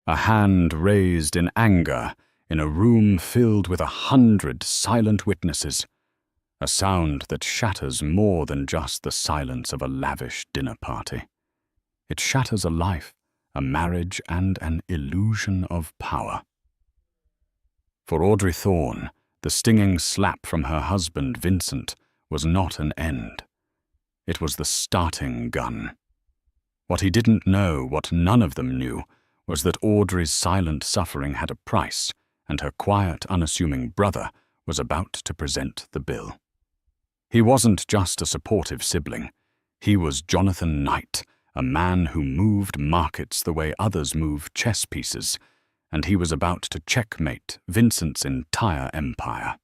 a hand raised in anger in a room filled with 100 silent witnesses, a sound that shatters more than just the silence of a lavish dinner party. It shatters a life, a marriage, and an illusion of power. For Audrey Thorne, the stinging slap from her husband, Vincent, was not an end. It was the starting gun. What he didn't know, what none of them knew, was that Audrey's silent suffering had a price, and her quiet, unassuming brother was about to present the bill. He wasn't just a supportive sibling. He was Jonathan Knight, a man who moved markets the way others move chess pieces, and he was about to checkmate Vincent's entire empire.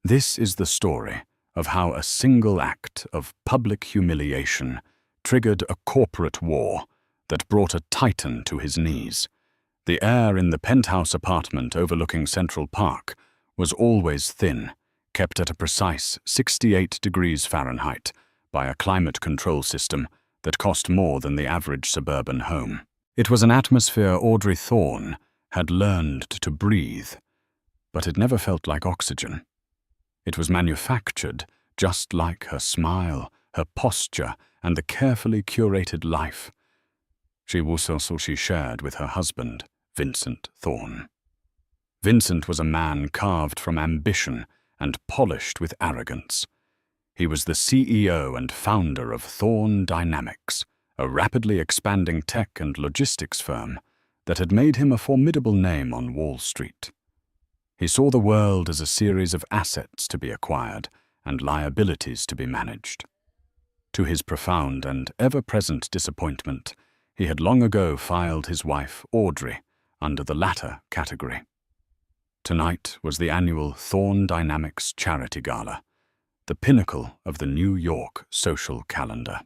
This is the story of how a single act of public humiliation triggered a corporate war that brought a titan to his knees. The air in the penthouse apartment overlooking Central Park was always thin, kept at a precise 68 degrees Fahrenheit by a climate control system that cost more than the average suburban home. It was an atmosphere Audrey Thorne had learned to breathe, but it never felt like oxygen. It was manufactured just like her smile, her posture, and the carefully curated life she shared with her husband, Vincent Thorne. Vincent was a man carved from ambition and polished with arrogance. He was the CEO and founder of Thorne Dynamics, a rapidly expanding tech and logistics firm that had made him a formidable name on Wall Street. He saw the world as a series of assets to be acquired and liabilities to be managed. To his profound and ever-present disappointment, he had long ago filed his wife, Audrey, under the latter category. Tonight was the annual Thorne Dynamics Charity Gala, the pinnacle of the New York social calendar.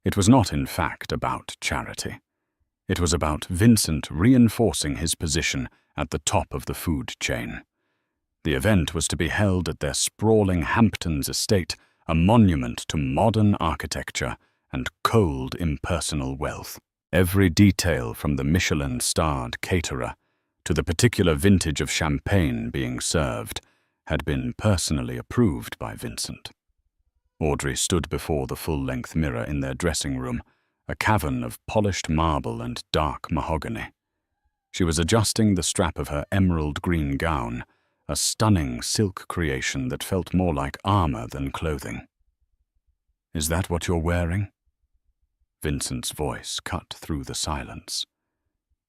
It was not, in fact, about charity. It was about Vincent reinforcing his position at the top of the food chain. The event was to be held at their sprawling Hamptons estate, a monument to modern architecture and cold, impersonal wealth. Every detail, from the Michelin-starred caterer to the particular vintage of champagne being served, had been personally approved by Vincent. Audrey stood before the full-length mirror in their dressing room, a cavern of polished marble and dark mahogany. She was adjusting the strap of her emerald green gown, a stunning silk creation that felt more like armor than clothing. "Is that what you're wearing?" Vincent's voice cut through the silence.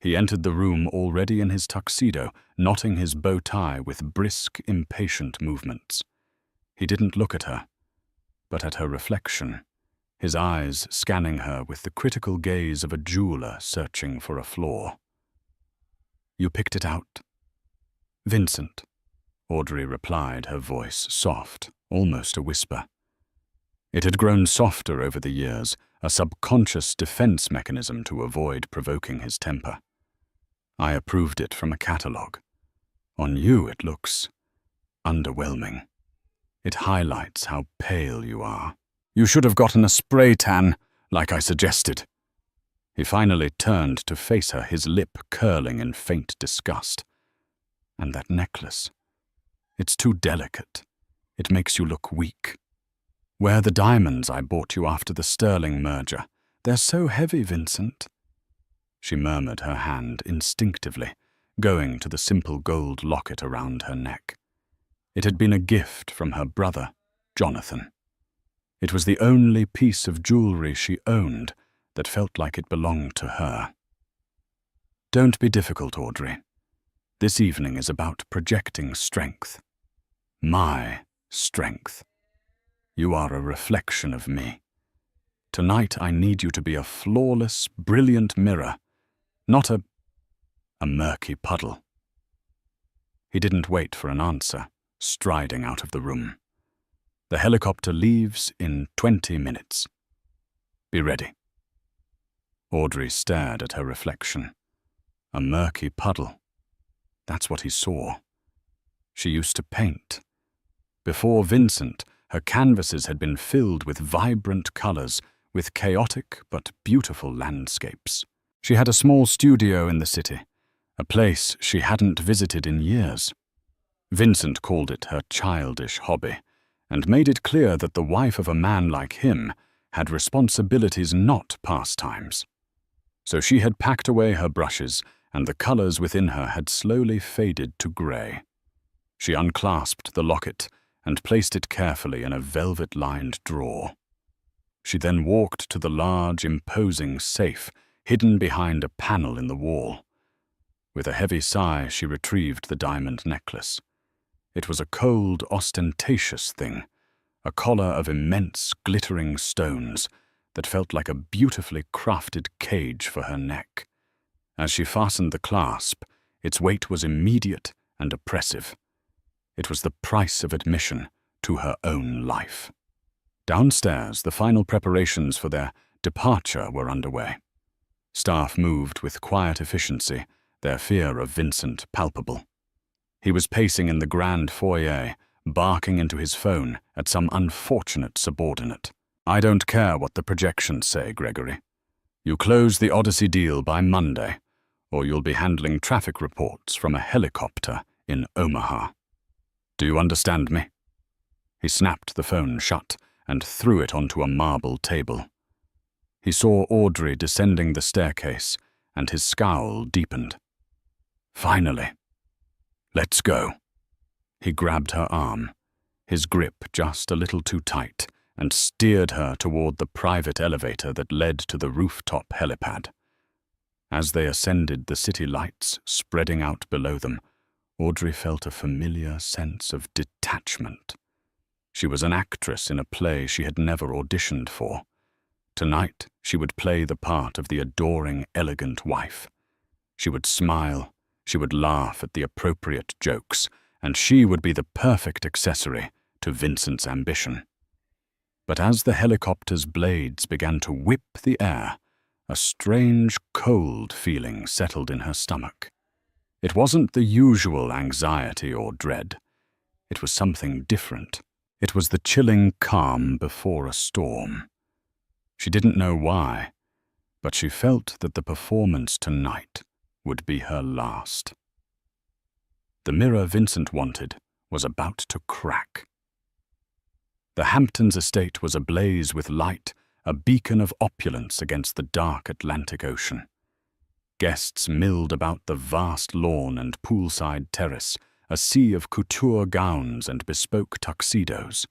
He entered the room already in his tuxedo, knotting his bow tie with brisk, impatient movements. He didn't look at her, but at her reflection, his eyes scanning her with the critical gaze of a jeweler searching for a flaw. "You picked it out?" "Vincent," Audrey replied, her voice soft, almost a whisper. It had grown softer over the years, a subconscious defense mechanism to avoid provoking his temper. "I approved it from a catalogue. On you it looks underwhelming. It highlights how pale you are. You should have gotten a spray tan, like I suggested." He finally turned to face her, his lip curling in faint disgust. "And that necklace. It's too delicate. It makes you look weak. Wear the diamonds I bought you after the Sterling merger. They're so heavy, Vincent." She murmured her hand instinctively, going to the simple gold locket around her neck. It had been a gift from her brother, Jonathan. It was the only piece of jewelry she owned that felt like it belonged to her. "Don't be difficult, Audrey. This evening is about projecting strength. My strength. You are a reflection of me. Tonight I need you to be a flawless, brilliant mirror, not a murky puddle." He didn't wait for an answer, striding out of the room. "The helicopter leaves in 20 minutes. Be ready." Audrey stared at her reflection. A murky puddle. That's what he saw. She used to paint. Before Vincent, her canvases had been filled with vibrant colors, with chaotic but beautiful landscapes. She had a small studio in the city, a place she hadn't visited in years. Vincent called it her childish hobby, and made it clear that the wife of a man like him had responsibilities, not pastimes. So she had packed away her brushes, and the colors within her had slowly faded to gray. She unclasped the locket and placed it carefully in a velvet-lined drawer. She then walked to the large, imposing safe hidden behind a panel in the wall. With a heavy sigh, she retrieved the diamond necklace. It was a cold, ostentatious thing, a collar of immense, glittering stones that felt like a beautifully crafted cage for her neck. As she fastened the clasp, its weight was immediate and oppressive. It was the price of admission to her own life. Downstairs, the final preparations for their departure were underway. Staff moved with quiet efficiency, their fear of Vincent palpable. He was pacing in the grand foyer, barking into his phone at some unfortunate subordinate. "I don't care what the projections say, Gregory. You close the Odyssey deal by Monday, or you'll be handling traffic reports from a helicopter in Omaha. Do you understand me?" He snapped the phone shut and threw it onto a marble table. He saw Audrey descending the staircase, and his scowl deepened. "Finally. Let's go." He grabbed her arm, his grip just a little too tight, and steered her toward the private elevator that led to the rooftop helipad. As they ascended, the city lights spreading out below them, Audrey felt a familiar sense of detachment. She was an actress in a play she had never auditioned for. Tonight, she would play the part of the adoring, elegant wife. She would smile, she would laugh at the appropriate jokes, and she would be the perfect accessory to Vincent's ambition. But as the helicopter's blades began to whip the air, a strange, cold feeling settled in her stomach. It wasn't the usual anxiety or dread. It was something different. It was the chilling calm before a storm. She didn't know why, but she felt that the performance tonight would be her last. The mirror Vincent wanted was about to crack. The Hamptons estate was ablaze with light, a beacon of opulence against the dark Atlantic Ocean. Guests milled about the vast lawn and poolside terrace, a sea of couture gowns and bespoke tuxedos.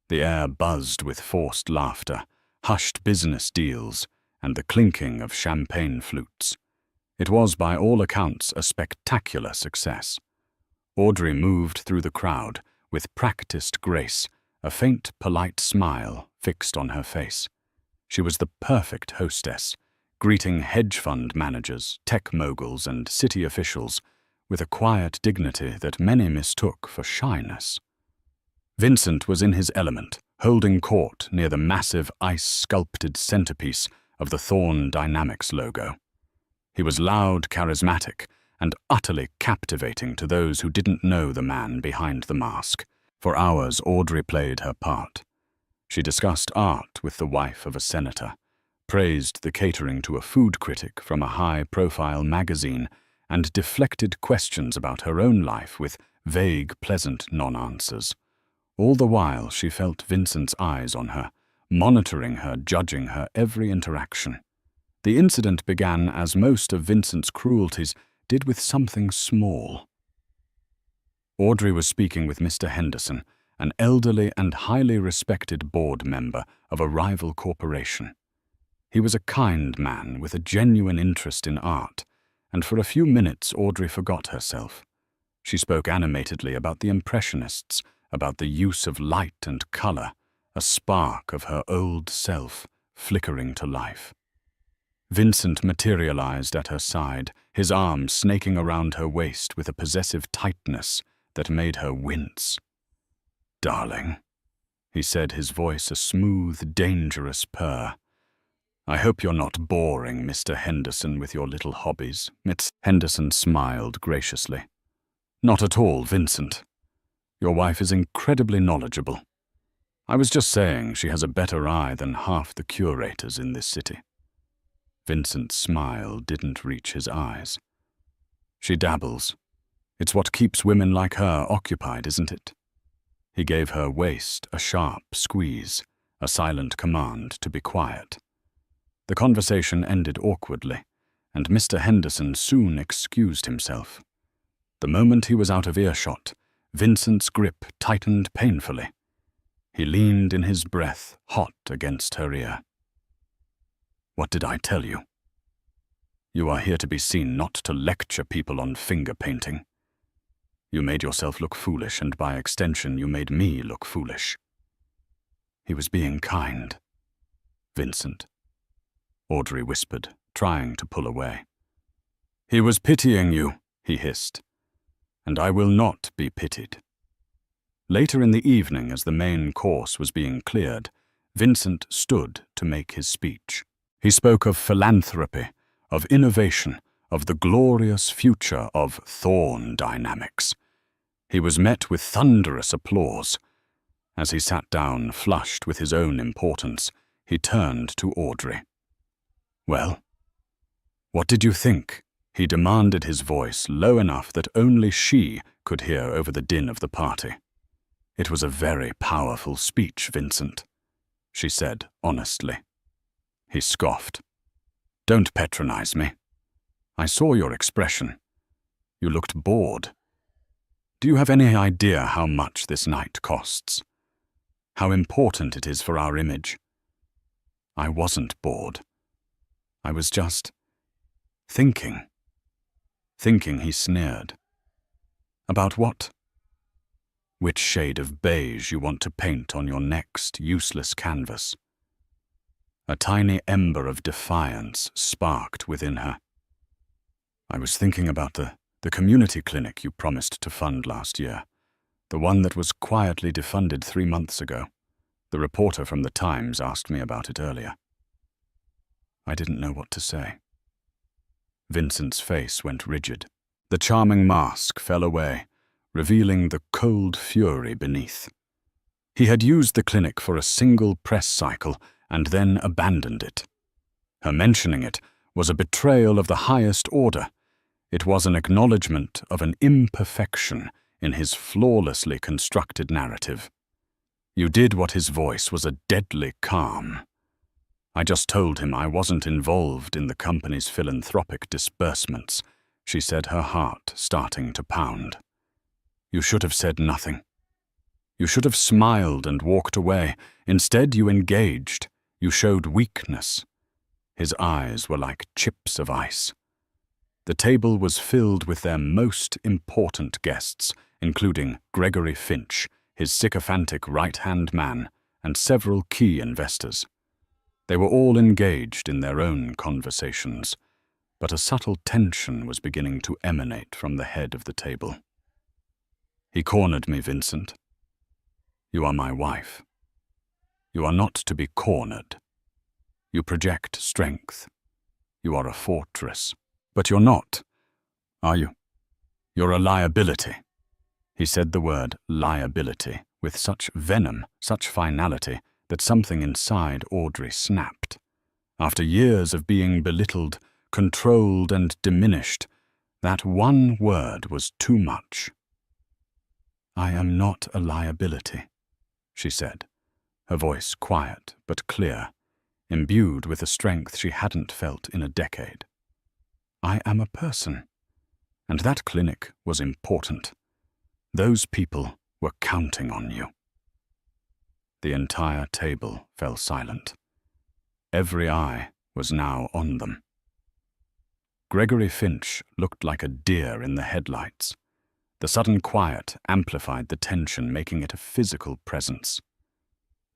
The air buzzed with forced laughter, hushed business deals, and the clinking of champagne flutes. It was, by all accounts, a spectacular success. Audrey moved through the crowd with practiced grace, a faint, polite smile fixed on her face. She was the perfect hostess, greeting hedge fund managers, tech moguls, and city officials with a quiet dignity that many mistook for shyness. Vincent was in his element, holding court near the massive ice-sculpted centerpiece of the Thorne Dynamics logo. He was loud, charismatic, and utterly captivating to those who didn't know the man behind the mask. For hours, Audrey played her part. She discussed art with the wife of a senator, praised the catering to a food critic from a high-profile magazine, and deflected questions about her own life with vague, pleasant non-answers. All the while, she felt Vincent's eyes on her, monitoring her, judging her every interaction. The incident began as most of Vincent's cruelties did, with something small. Audrey was speaking with Mr. Henderson, an elderly and highly respected board member of a rival corporation. He was a kind man with a genuine interest in art, and for a few minutes Audrey forgot herself. She spoke animatedly about the Impressionists, about the use of light and color, a spark of her old self flickering to life. Vincent materialized at her side, his arm snaking around her waist with a possessive tightness that made her wince. "Darling," he said, his voice a smooth, dangerous purr. "I hope you're not boring Mr. Henderson with your little hobbies." Miss Henderson smiled graciously. "Not at all, Vincent. Your wife is incredibly knowledgeable. I was just saying she has a better eye than half the curators in this city." Vincent's smile didn't reach his eyes. She dabbles. It's what keeps women like her occupied, isn't it? He gave her waist a sharp squeeze, a silent command to be quiet. The conversation ended awkwardly, and Mr. Henderson soon excused himself. The moment he was out of earshot, Vincent's grip tightened painfully. He leaned in his breath, hot against her ear. "What did I tell you? You are here to be seen, not to lecture people on finger painting. You made yourself look foolish, and by extension you made me look foolish." "He was being kind, Vincent," Audrey whispered, trying to pull away. "He was pitying you," he hissed, "and I will not be pitied." Later in the evening, as the main course was being cleared, Vincent stood to make his speech. He spoke of philanthropy, of innovation, of the glorious future of Thorn dynamics. He was met with thunderous applause. As he sat down, flushed with his own importance, he turned to Audrey. "Well, what did you think?" he demanded, his voice low enough that only she could hear over the din of the party. "It was a very powerful speech, Vincent," she said honestly. He scoffed. "Don't patronize me. I saw your expression. You looked bored. Do you have any idea how much this night costs? How important it is for our image?" "I wasn't bored. I was just thinking." "Thinking," he sneered. "About what?" "Which shade of beige you want to paint on your next useless canvas." A tiny ember of defiance sparked within her. "I was thinking about the community clinic you promised to fund last year, the one that was quietly defunded 3 months ago. The reporter from the Times asked me about it earlier." I didn't know what to say. Vincent's face went rigid. The charming mask fell away, revealing the cold fury beneath. He had used the clinic for a single press cycle and then abandoned it. Her mentioning it was a betrayal of the highest order. It was an acknowledgement of an imperfection in his flawlessly constructed narrative. "You did what," his voice was a deadly calm. "I just told him I wasn't involved in the company's philanthropic disbursements," she said, her heart starting to pound. "You should have said nothing. You should have smiled and walked away. Instead, you engaged. You showed weakness." His eyes were like chips of ice. The table was filled with their most important guests, including Gregory Finch, his sycophantic right-hand man, and several key investors. They were all engaged in their own conversations, but a subtle tension was beginning to emanate from the head of the table. "He cornered me, Vincent. You are my wife. You are not to be cornered. You project strength. You are a fortress. But you're not, are you? You're a liability." He said the word liability with such venom, such finality, that something inside Audrey snapped. After years of being belittled, controlled, and diminished, that one word was too much. "I am not a liability," she said, her voice quiet but clear, imbued with a strength she hadn't felt in a decade. "I am a person, and that clinic was important. Those people were counting on you." The entire table fell silent. Every eye was now on them. Gregory Finch looked like a deer in the headlights. The sudden quiet amplified the tension, making it a physical presence.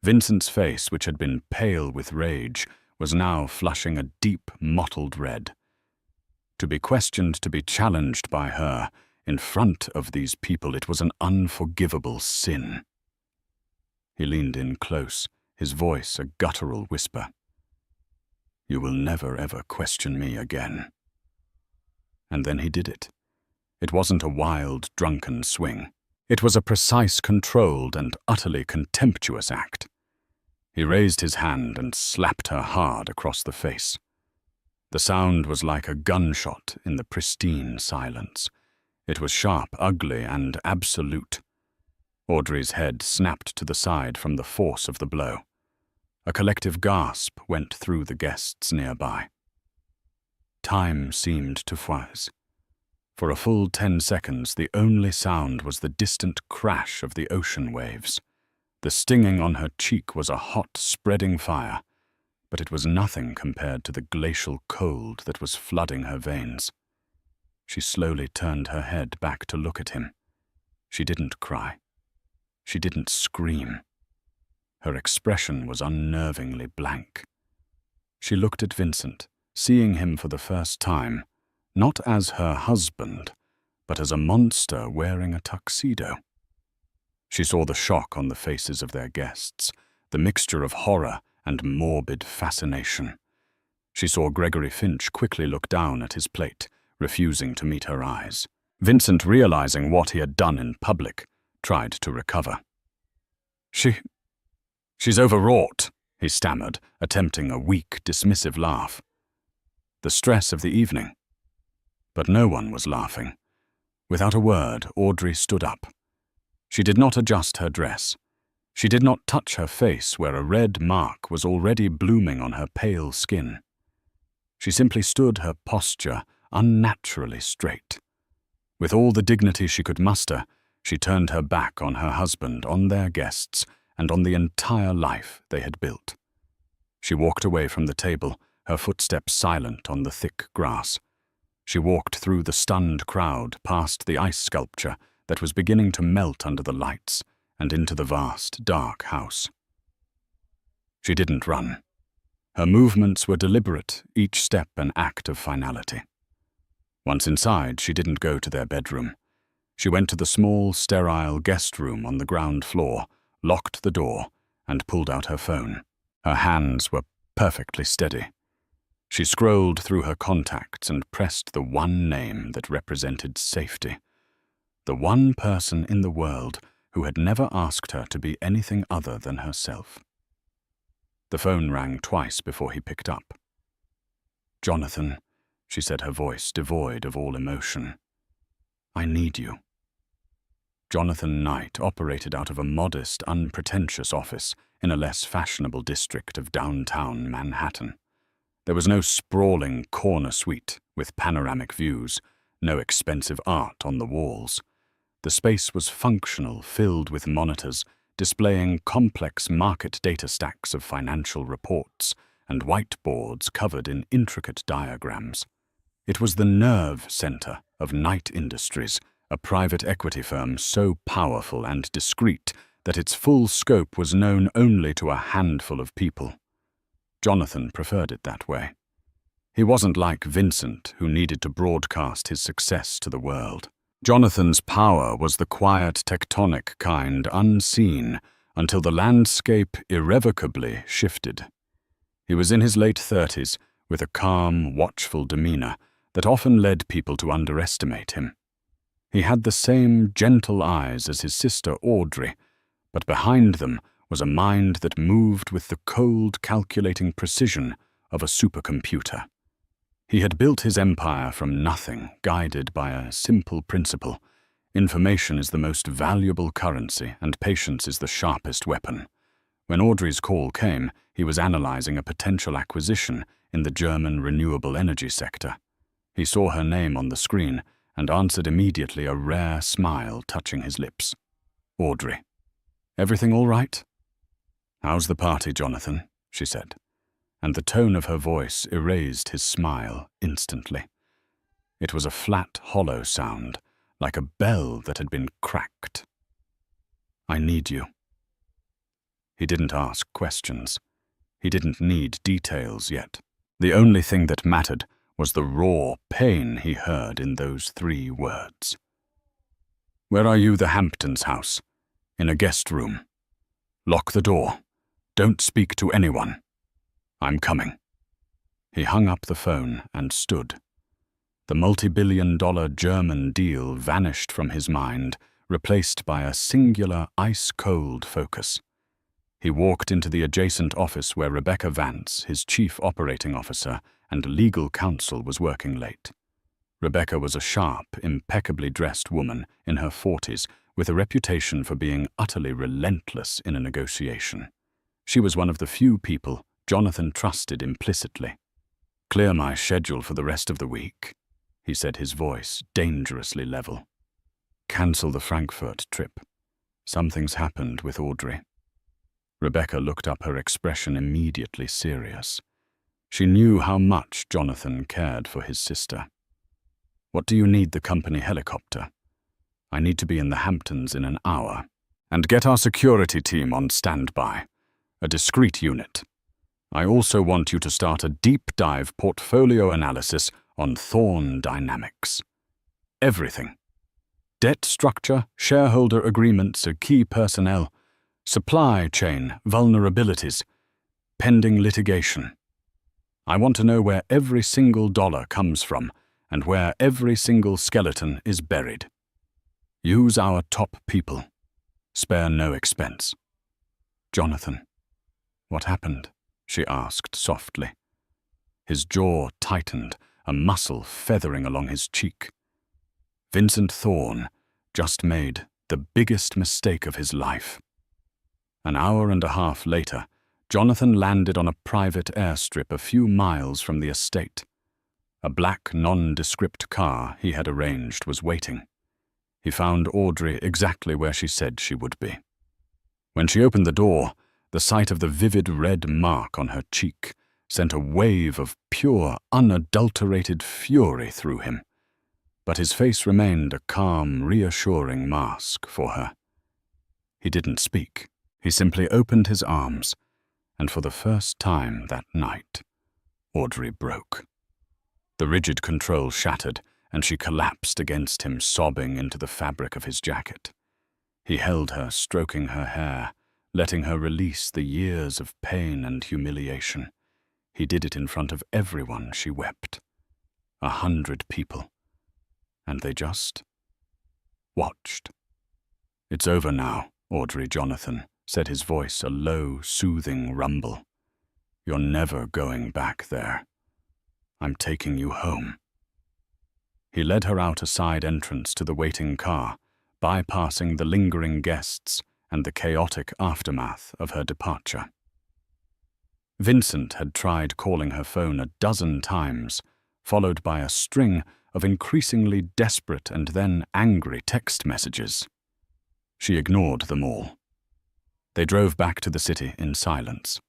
Vincent's face, which had been pale with rage, was now flushing a deep, mottled red. To be questioned, to be challenged by her, in front of these people, it was an unforgivable sin. He leaned in close, his voice a guttural whisper. "You will never ever question me again." And then he did it. It wasn't a wild, drunken swing. It was a precise, controlled, and utterly contemptuous act. He raised his hand and slapped her hard across the face. The sound was like a gunshot in the pristine silence. It was sharp, ugly, and absolute. Audrey's head snapped to the side from the force of the blow. A collective gasp went through the guests nearby. Time seemed to freeze. For a full 10 seconds, the only sound was the distant crash of the ocean waves. The stinging on her cheek was a hot, spreading fire, but it was nothing compared to the glacial cold that was flooding her veins. She slowly turned her head back to look at him. She didn't cry. She didn't scream. Her expression was unnervingly blank. She looked at Vincent, seeing him for the first time, not as her husband, but as a monster wearing a tuxedo. She saw the shock on the faces of their guests, the mixture of horror and morbid fascination. She saw Gregory Finch quickly look down at his plate, refusing to meet her eyes. Vincent, realizing what he had done in public, tried to recover. She's overwrought, he stammered, attempting a weak, dismissive laugh. The stress of the evening. But no one was laughing. Without a word, Audrey stood up. She did not adjust her dress. She did not touch her face where a red mark was already blooming on her pale skin. She simply stood, her posture unnaturally straight. With all the dignity she could muster, she turned her back on her husband, on their guests, and on the entire life they had built. She walked away from the table, her footsteps silent on the thick grass. She walked through the stunned crowd, past the ice sculpture that was beginning to melt under the lights, and into the vast, dark house. She didn't run. Her movements were deliberate, each step an act of finality. Once inside, she didn't go to their bedroom. She went to the small, sterile guest room on the ground floor, locked the door, and pulled out her phone. Her hands were perfectly steady. She scrolled through her contacts and pressed the one name that represented safety. The one person in the world who had never asked her to be anything other than herself. The phone rang twice before he picked up. "Jonathan," she said, her voice devoid of all emotion. "I need you." Jonathan Knight operated out of a modest, unpretentious office in a less fashionable district of downtown Manhattan. There was no sprawling corner suite with panoramic views, no expensive art on the walls. The space was functional, filled with monitors, displaying complex market data stacks of financial reports and whiteboards covered in intricate diagrams. It was the nerve center of Knight Industries, a private equity firm so powerful and discreet that its full scope was known only to a handful of people. Jonathan preferred it that way. He wasn't like Vincent, who needed to broadcast his success to the world. Jonathan's power was the quiet, tectonic kind, unseen, until the landscape irrevocably shifted. He was in his late 30s, with a calm, watchful demeanor that often led people to underestimate him. He had the same gentle eyes as his sister Audrey, but behind them was a mind that moved with the cold, calculating precision of a supercomputer. He had built his empire from nothing, guided by a simple principle. Information is the most valuable currency, and patience is the sharpest weapon. When Audrey's call came, he was analyzing a potential acquisition in the German renewable energy sector. He saw her name on the screen and answered immediately, a rare smile touching his lips. "Audrey. Everything all right?" "How's the party, Jonathan?" she said, and the tone of her voice erased his smile instantly. It was a flat, hollow sound, like a bell that had been cracked. "I need you." He didn't ask questions. He didn't need details yet. The only thing that mattered was the raw pain he heard in those 3 words. "Where are you? The Hamptons house. In a guest room. Lock the door. Don't speak to anyone. I'm coming." He hung up the phone and stood. The multi-billion-dollar German deal vanished from his mind, replaced by a singular, ice-cold focus. He walked into the adjacent office where Rebecca Vance, his chief operating officer, and legal counsel was working late. Rebecca was a sharp, impeccably dressed woman in her 40s with a reputation for being utterly relentless in a negotiation. She was one of the few people Jonathan trusted implicitly. "Clear my schedule for the rest of the week," he said, his voice dangerously level. "Cancel the Frankfurt trip. Something's happened with Audrey." Rebecca looked up, her expression immediately serious. She knew how much Jonathan cared for his sister. "What do you need the company helicopter?" "I need to be in the Hamptons in an hour. And get our security team on standby. A discreet unit. I also want you to start a deep dive portfolio analysis on Thorn Dynamics. Everything. Debt structure, shareholder agreements, key personnel, supply chain vulnerabilities, pending litigation. I want to know where every single dollar comes from and where every single skeleton is buried. Use our top people. Spare no expense." "Jonathan, what happened?" she asked softly. His jaw tightened, a muscle feathering along his cheek. Vincent Thorn just made the biggest mistake of his life. An hour and a half later, Jonathan landed on a private airstrip a few miles from the estate. A black, nondescript car he had arranged was waiting. He found Audrey exactly where she said she would be. When she opened the door, the sight of the vivid red mark on her cheek sent a wave of pure, unadulterated fury through him. But his face remained a calm, reassuring mask for her. He didn't speak. He simply opened his arms, and for the first time that night, Audrey broke. The rigid control shattered, and she collapsed against him, sobbing into the fabric of his jacket. He held her, stroking her hair, letting her release the years of pain and humiliation. He did it in front of everyone. She wept. 100 people. And they just watched. "It's over now, Audrey," Jonathan said, his voice a low, soothing rumble. "You're never going back there. I'm taking you home." He led her out a side entrance to the waiting car, bypassing the lingering guests and the chaotic aftermath of her departure. Vincent had tried calling her phone a dozen times, followed by a string of increasingly desperate and then angry text messages. She ignored them all. They drove back to the city in silence.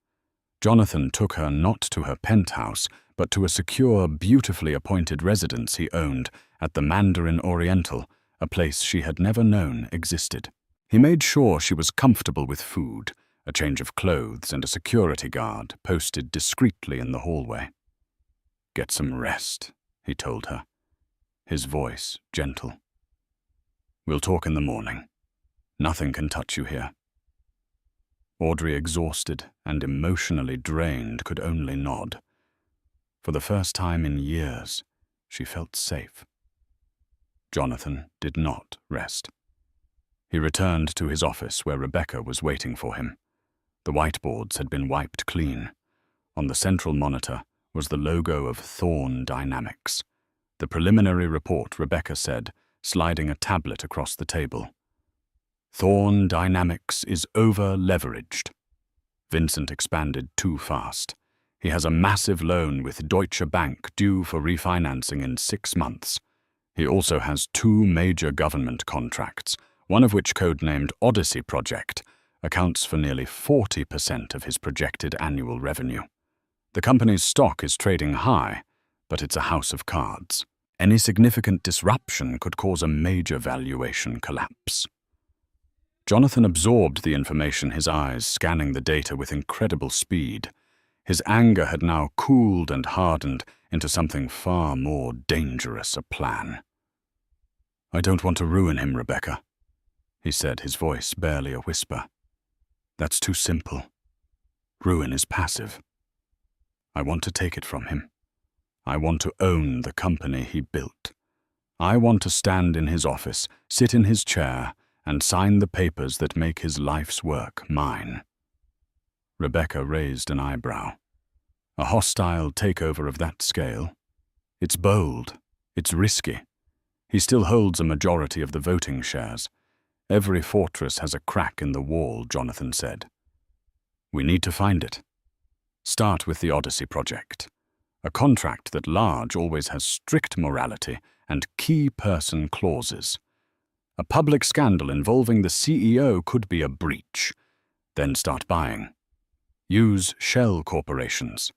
Jonathan took her not to her penthouse, but to a secure, beautifully appointed residence he owned at the Mandarin Oriental, a place she had never known existed. He made sure she was comfortable with food, a change of clothes, and a security guard posted discreetly in the hallway. "Get some rest," he told her, his voice gentle. "We'll talk in the morning. Nothing can touch you here." Audrey, exhausted and emotionally drained, could only nod. For the first time in years, she felt safe. Jonathan did not rest. He returned to his office where Rebecca was waiting for him. The whiteboards had been wiped clean. On the central monitor was the logo of Thorn Dynamics. The preliminary report, Rebecca said, sliding a tablet across the table. "Thorn Dynamics is over-leveraged." Vincent expanded too fast. He has a massive loan with Deutsche Bank due for refinancing in 6 months. He also has 2 major government contracts, one of which, codenamed Odyssey Project, accounts for nearly 40% of his projected annual revenue. The company's stock is trading high, but it's a house of cards. Any significant disruption could cause a major valuation collapse. Jonathan absorbed the information, his eyes scanning the data with incredible speed. His anger had now cooled and hardened into something far more dangerous, a plan. "I don't want to ruin him, Rebecca," he said, his voice barely a whisper. "That's too simple. Ruin is passive. I want to take it from him. I want to own the company he built. I want to stand in his office, sit in his chair, and sign the papers that make his life's work mine." Rebecca raised an eyebrow. A hostile takeover of that scale? It's bold. It's risky. He still holds a majority of the voting shares. Every fortress has a crack in the wall, Jonathan said. We need to find it. Start with the Odyssey project. A contract that large always has strict morality and key person clauses. A public scandal involving the CEO could be a breach. Then start buying. Use shell corporations.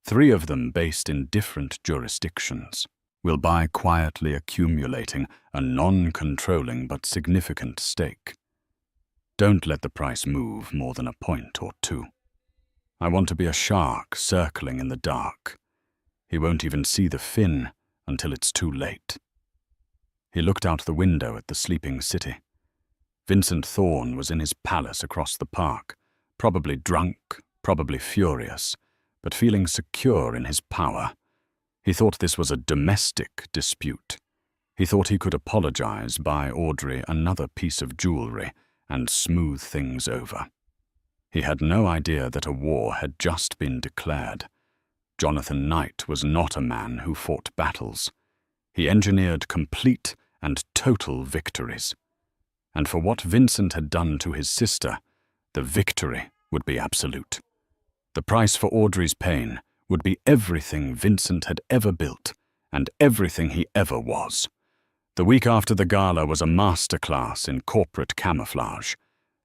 3 of them based in different jurisdictions. We'll buy quietly, accumulating a non-controlling but significant stake. Don't let the price move more than a point or 2. I want to be a shark circling in the dark. He won't even see the fin until it's too late. He looked out the window at the sleeping city. Vincent Thorne was in his palace across the park, probably drunk, probably furious, but feeling secure in his power. He thought this was a domestic dispute. He thought he could apologize, buy Audrey another piece of jewelry, and smooth things over. He had no idea that a war had just been declared. Jonathan Knight was not a man who fought battles. He engineered complete and total victories. And for what Vincent had done to his sister, the victory would be absolute. The price for Audrey's pain would be everything Vincent had ever built and everything he ever was. The week after the gala was a masterclass in corporate camouflage.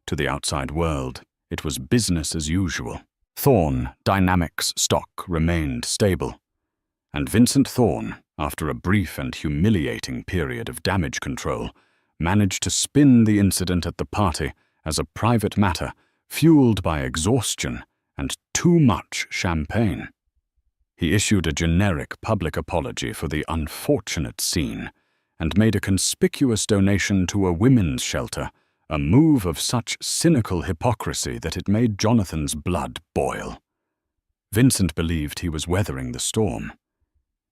To the outside world, it was business as usual. Thorne Dynamics stock remained stable. And Vincent Thorne, after a brief and humiliating period of damage control, managed to spin the incident at the party as a private matter fueled by exhaustion and too much champagne. He issued a generic public apology for the unfortunate scene and made a conspicuous donation to a women's shelter, a move of such cynical hypocrisy that it made Jonathan's blood boil. Vincent believed he was weathering the storm.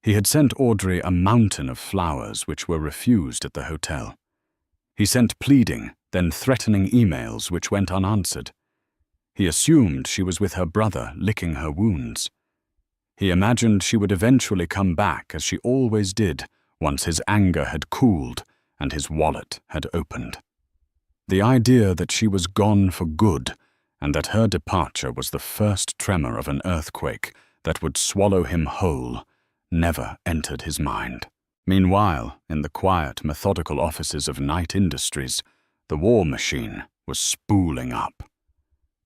He had sent Audrey a mountain of flowers which were refused at the hotel. He sent pleading, then threatening emails which went unanswered. He assumed she was with her brother, licking her wounds. He imagined she would eventually come back, as she always did, once his anger had cooled and his wallet had opened. The idea that she was gone for good and that her departure was the first tremor of an earthquake that would swallow him whole never entered his mind. Meanwhile, in the quiet, methodical offices of Knight Industries, the war machine was spooling up.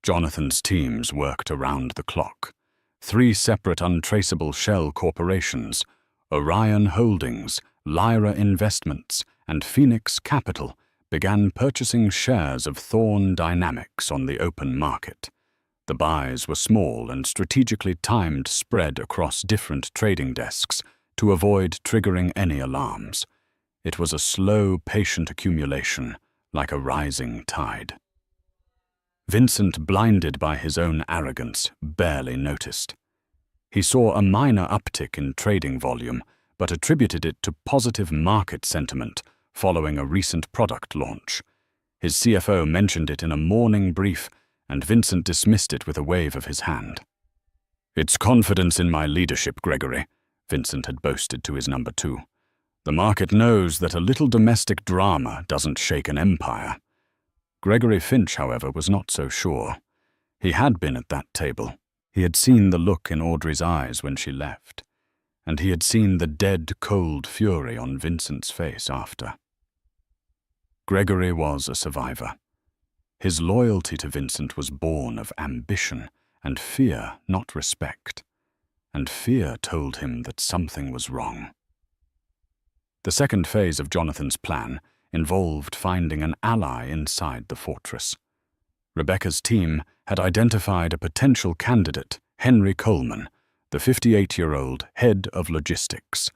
Jonathan's teams worked around the clock. 3 separate untraceable shell corporations, Orion Holdings, Lyra Investments, and Phoenix Capital, began purchasing shares of Thorne Dynamics on the open market. The buys were small and strategically timed, spread across different trading desks to avoid triggering any alarms. It was a slow, patient accumulation, like a rising tide. Vincent, blinded by his own arrogance, barely noticed. He saw a minor uptick in trading volume, but attributed it to positive market sentiment following a recent product launch. His CFO mentioned it in a morning brief, and Vincent dismissed it with a wave of his hand. "It's confidence in my leadership, Gregory," Vincent had boasted to his number 2. "The market knows that a little domestic drama doesn't shake an empire." Gregory Finch, however, was not so sure. He had been at that table. He had seen the look in Audrey's eyes when she left, and he had seen the dead, cold fury on Vincent's face after. Gregory was a survivor. His loyalty to Vincent was born of ambition and fear, not respect, and fear told him that something was wrong. The second phase of Jonathan's plan involved finding an ally inside the fortress. Rebecca's team had identified a potential candidate, Henry Coleman, the 58-year-old head of logistics.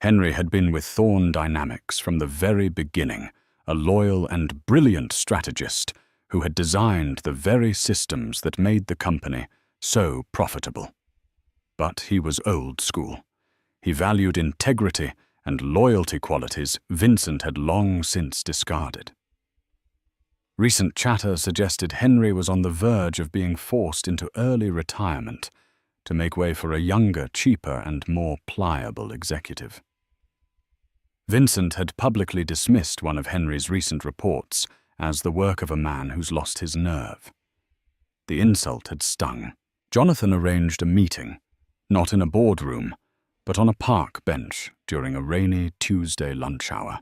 Henry had been with Thorne Dynamics from the very beginning, a loyal and brilliant strategist who had designed the very systems that made the company so profitable. But he was old school. He valued integrity and loyalty, qualities Vincent had long since discarded. Recent chatter suggested Henry was on the verge of being forced into early retirement to make way for a younger, cheaper, and more pliable executive. Vincent had publicly dismissed one of Henry's recent reports as the work of a man who's lost his nerve. The insult had stung. Jonathan arranged a meeting, not in a boardroom, but on a park bench during a rainy Tuesday lunch hour.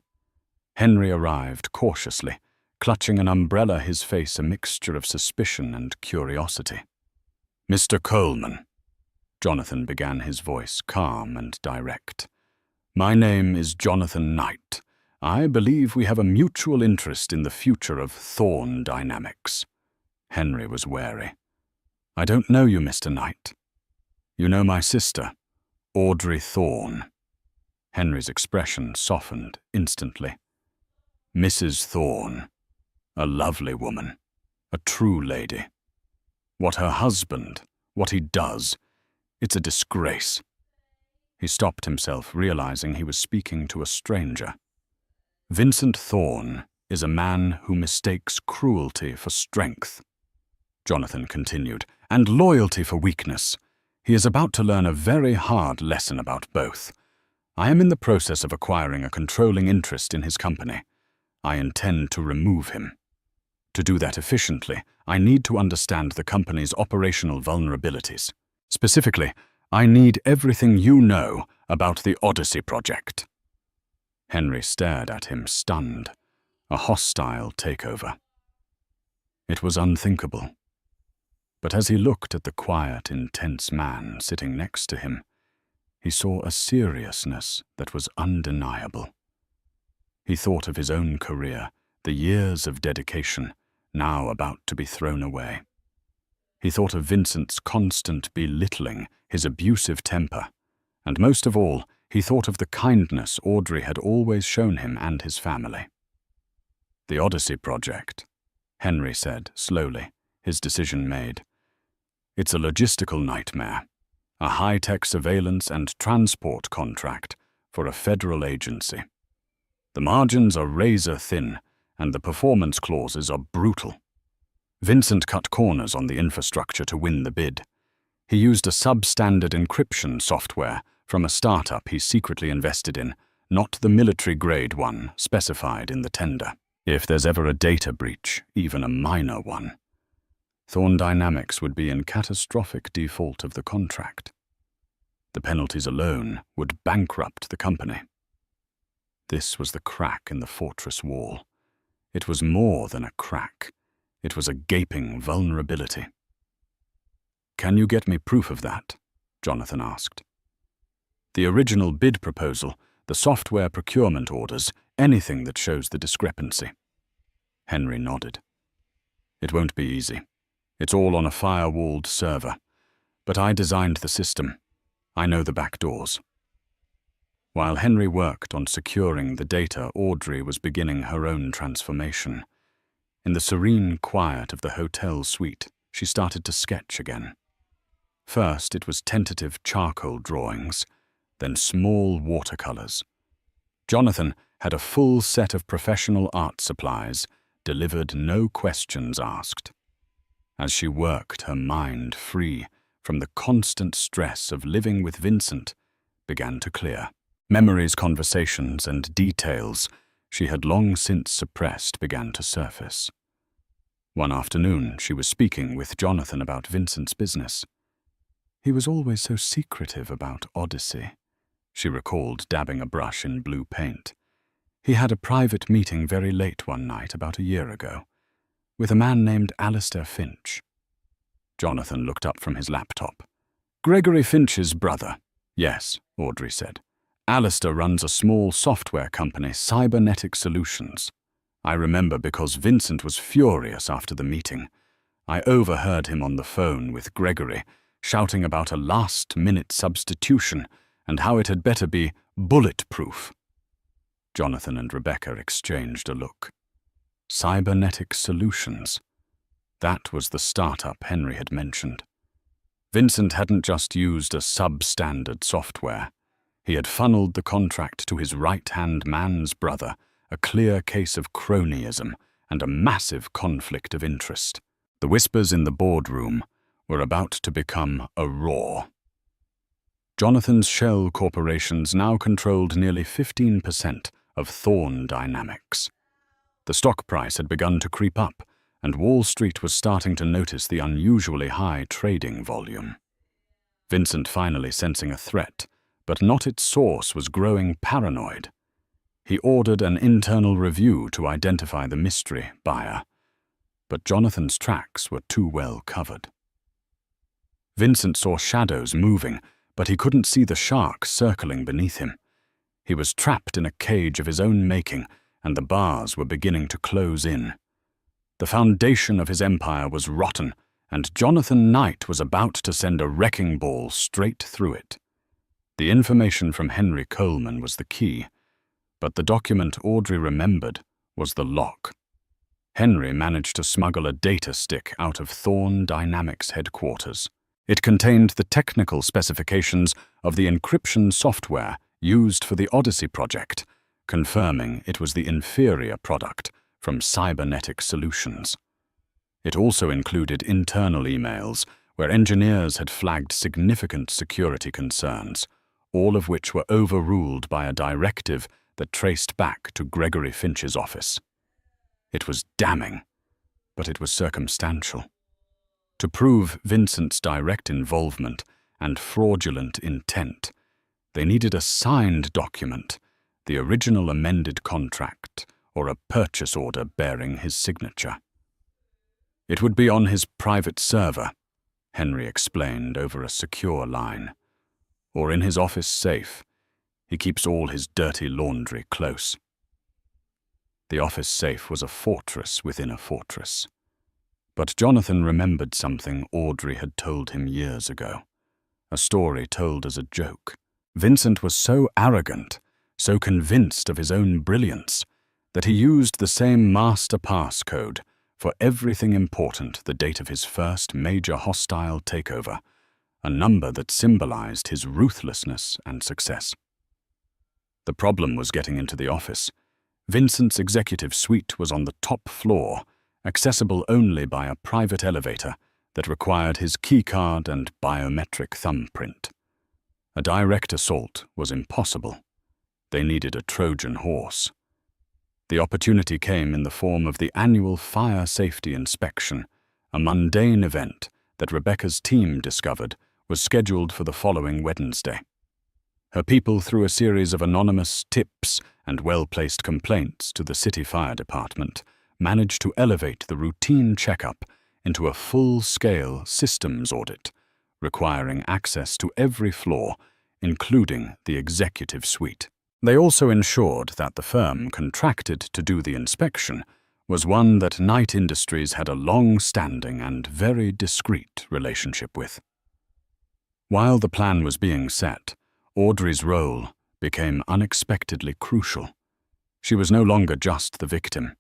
Henry arrived cautiously, clutching an umbrella, his face a mixture of suspicion and curiosity. "Mr. Coleman," Jonathan began, his voice calm and direct. "My name is Jonathan Knight. I believe we have a mutual interest in the future of Thorn Dynamics." Henry was wary. "I don't know you, Mr. Knight. You know my sister, Audrey Thorn." Henry's expression softened instantly. "Mrs. Thorn, a lovely woman, a true lady. What her husband, what he does, it's a disgrace." He stopped himself, realizing he was speaking to a stranger. "Vincent Thorn is a man who mistakes cruelty for strength," Jonathan continued, "and loyalty for weakness. He is about to learn a very hard lesson about both. I am in the process of acquiring a controlling interest in his company. I intend to remove him. To do that efficiently, I need to understand the company's operational vulnerabilities. Specifically, I need everything you know about the Odyssey project." Henry stared at him, stunned. A hostile takeover. It was unthinkable. But as he looked at the quiet, intense man sitting next to him, he saw a seriousness that was undeniable. He thought of his own career, the years of dedication, now about to be thrown away. He thought of Vincent's constant belittling, his abusive temper, and most of all, he thought of the kindness Audrey had always shown him and his family. "The Odyssey project," Henry said slowly, his decision made. "It's a logistical nightmare, a high-tech surveillance and transport contract for a federal agency. The margins are razor-thin, and the performance clauses are brutal. Vincent cut corners on the infrastructure to win the bid. He used a substandard encryption software from a startup he secretly invested in, not the military-grade one specified in the tender. If there's ever a data breach, even a minor one, Thorn Dynamics would be in catastrophic default of the contract. The penalties alone would bankrupt the company." This was the crack in the fortress wall. It was more than a crack. It was a gaping vulnerability. "Can you get me proof of that?" Jonathan asked. "The original bid proposal, the software procurement orders, anything that shows the discrepancy." Henry nodded. "It won't be easy. It's all on a firewalled server. But I designed the system. I know the back doors." While Henry worked on securing the data, Audrey was beginning her own transformation. In the serene quiet of the hotel suite, she started to sketch again. First, it was tentative charcoal drawings, then small watercolors. Jonathan had a full set of professional art supplies, delivered no questions asked. As she worked, her mind, free from the constant stress of living with Vincent, began to clear. Memories, conversations, and details she had long since suppressed began to surface. One afternoon, she was speaking with Jonathan about Vincent's business. "He was always so secretive about Odyssey," she recalled, dabbing a brush in blue paint. "He had a private meeting very late one night about a year ago, with a man named Alistair Finch." Jonathan looked up from his laptop. "Gregory Finch's brother." "Yes," Audrey said. "Alistair runs a small software company, Cybernetic Solutions. I remember because Vincent was furious after the meeting. I overheard him on the phone with Gregory, shouting about a last-minute substitution and how it had better be bulletproof." Jonathan and Rebecca exchanged a look. Cybernetic Solutions. That was the startup Henry had mentioned. Vincent hadn't just used a substandard software. He had funneled the contract to his right-hand man's brother, a clear case of cronyism and a massive conflict of interest. The whispers in the boardroom were about to become a roar. Jonathan's shell corporations now controlled nearly 15% of Thorne Dynamics. The stock price had begun to creep up, and Wall Street was starting to notice the unusually high trading volume. Vincent, finally sensing a threat, but not its source, was growing paranoid. He ordered an internal review to identify the mystery buyer, but Jonathan's tracks were too well covered. Vincent saw shadows moving, but he couldn't see the shark circling beneath him. He was trapped in a cage of his own making, and the bars were beginning to close in. The foundation of his empire was rotten, and Jonathan Knight was about to send a wrecking ball straight through it. The information from Henry Coleman was the key, but the document Audrey remembered was the lock. Henry managed to smuggle a data stick out of Thorne Dynamics headquarters. It contained the technical specifications of the encryption software used for the Odyssey project, confirming it was the inferior product from Cybernetic Solutions. It also included internal emails where engineers had flagged significant security concerns, all of which were overruled by a directive that traced back to Gregory Finch's office. It was damning, but it was circumstantial. To prove Vincent's direct involvement and fraudulent intent, they needed a signed document, the original amended contract, or a purchase order bearing his signature. It would be on his private server, Henry explained over a secure line, or in his office safe. He keeps all his dirty laundry close. The office safe was a fortress within a fortress. But Jonathan remembered something Audrey had told him years ago, a story told as a joke. Vincent was so arrogant, so convinced of his own brilliance, that he used the same master passcode for everything important the date of his first major hostile takeover, a number that symbolized his ruthlessness and success. The problem was getting into the office. Vincent's executive suite was on the top floor, accessible only by a private elevator that required his keycard and biometric thumbprint. A direct assault was impossible. They needed a Trojan horse. The opportunity came in the form of the annual fire safety inspection, a mundane event that Rebecca's team discovered was scheduled for the following Wednesday. Her people, through a series of anonymous tips and well-placed complaints to the city fire department, managed to elevate the routine checkup into a full-scale systems audit, requiring access to every floor, including the executive suite. They also ensured that the firm contracted to do the inspection was one that Knight Industries had a long-standing and very discreet relationship with. While the plan was being set, Audrey's role became unexpectedly crucial. She was no longer just the victim.